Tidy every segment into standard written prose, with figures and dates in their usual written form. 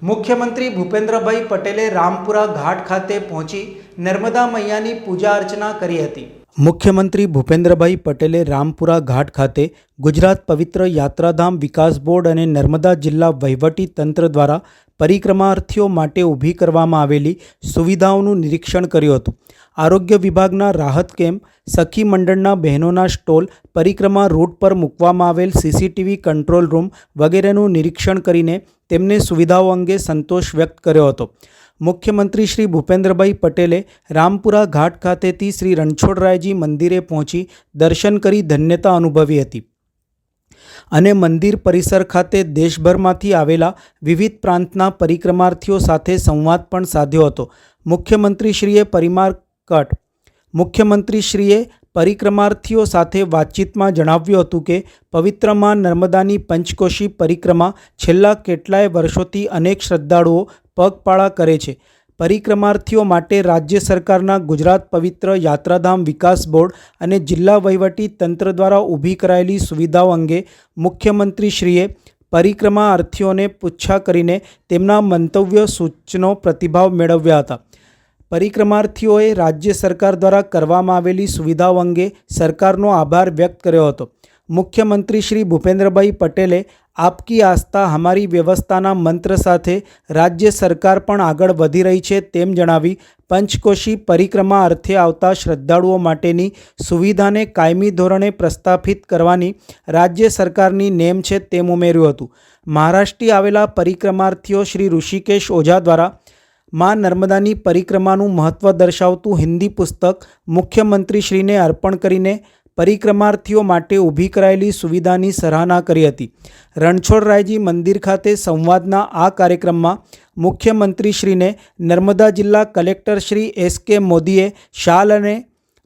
મુખ્યમંત્રી ભૂપેન્દ્રભાઈ પટેલે રામપુરા ઘાટ ખાતે પહોંચી નર્મદા મૈયાની પૂજા અર્ચના કરી હતી। મુખ્યમંત્રી ભૂપેન્દ્રભાઈ પટેલે રામપુરા ઘાટ ખાતે ગુજરાત પવિત્ર યાત્રાધામ વિકાસ બોર્ડ અને નર્મદા જિલ્લા વહીવટી તંત્ર દ્વારા પરિક્રમાર્થીઓ માટે ઊભી કરવામાં આવેલી સુવિધાઓનું નિરીક્ષણ કર્યું હતું। આરોગ્ય વિભાગના રાહત કેમ્પ, સખી મંડળના બહેનોના સ્ટોલ, પરિક્રમા રૂટ પર મૂકવામાં આવેલ સીસીટીવી કંટ્રોલ રૂમ વગેરેનું નિરીક્ષણ કરીને તેમને સુવિધાઓ અંગે સંતોષ વ્યક્ત કર્યો હતો। મુખ્યમંત્રી શ્રી ભૂપેન્દ્રભાઈ પટેલે રામપુરા ઘાટ ખાતેથી શ્રી રણછોડરાયજી મંદિરે પહોંચી દર્શન કરી ધન્યતા અનુભવી હતી અને મંદિર પરિસર ખાતે દેશભરમાંથી આવેલા વિવિધ પ્રાંતના પરિક્રમાર્થીઓ સાથે સંવાદ પણ સાધ્યો હતો। મુખ્યમંત્રીશ્રીએ પરિક્રમાર્થીઓ સાથે વાતચીતમાં જણાવ્યું હતું કે પવિત્ર મા નર્મદાની પંચકોશી પરિક્રમા છેલ્લા કેટલાય વર્ષોથી અનેક શ્રદ્ધાળુઓ પગપાળા કરે છે। પરિક્રમાર્થીઓ માટે રાજ્ય સરકારના ગુજરાત પવિત્ર યાત્રાધામ વિકાસ બોર્ડ અને જિલ્લા વહીવટી તંત્ર દ્વારા ઊભી કરાયેલી સુવિધાઓ અંગે મુખ્યમંત્રીશ્રીએ પરિક્રમાર્થીઓને પૂછા કરીને તેમના મંતવ્યો, સૂચનો, પ્રતિભાવ મેળવ્યા હતા। પરિક્રમાર્થીઓએ રાજ્ય સરકાર દ્વારા કરવામાં આવેલી સુવિધાઓ અંગે સરકારનો આભાર વ્યક્ત કર્યો હતો। મુખ્યમંત્રી શ્રી ભૂપેન્દ્રભાઈ પટેલે આપકી આસ્થા હમારી વ્યવસ્થાના મંત્ર સાથે રાજ્ય સરકાર પણ આગળ વધી રહી છે તેમ જણાવી પંચકોશી પરિક્રમા અર્થે આવતા શ્રદ્ધાળુઓ માટેની સુવિધાને કાયમી ધોરણે પ્રસ્થાપિત કરવાની રાજ્ય સરકારની નેમ છે તેમ ઉમેર્યું હતું। મહારાષ્ટ્રથી આવેલા પરિક્રમાર્થીઓ શ્રી ઋષિકેશ ઓઝા દ્વારા મા નર્મદાની પરિક્રમાનું મહત્ત્વ દર્શાવતું હિન્દી પુસ્તક મુખ્યમંત્રીશ્રીને અર્પણ કરીને પરિક્રમાર્થીઓ માટે ઊભી કરાયેલી સુવિધાની સરાહના કરી હતી। રણછોડરાયજી મંદિર ખાતે સંવાદના આ કાર્યક્રમમાં મુખ્યમંત્રીશ્રીને નર્મદા જિલ્લા કલેક્ટર શ્રી એસ.કે. મોદીએ શાલ અને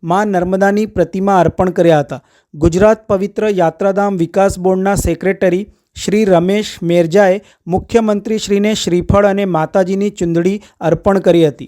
મા નર્મદાની પ્રતિમા અર્પણ કર્યા હતા। ગુજરાત પવિત્ર યાત્રાધામ વિકાસ બોર્ડના સેક્રેટરી શ્રી રમેશ મેરજાએ મુખ્યમંત્રીશ્રીને શ્રીફળ અને માતાજીની ચુંદડી અર્પણ કરી હતી।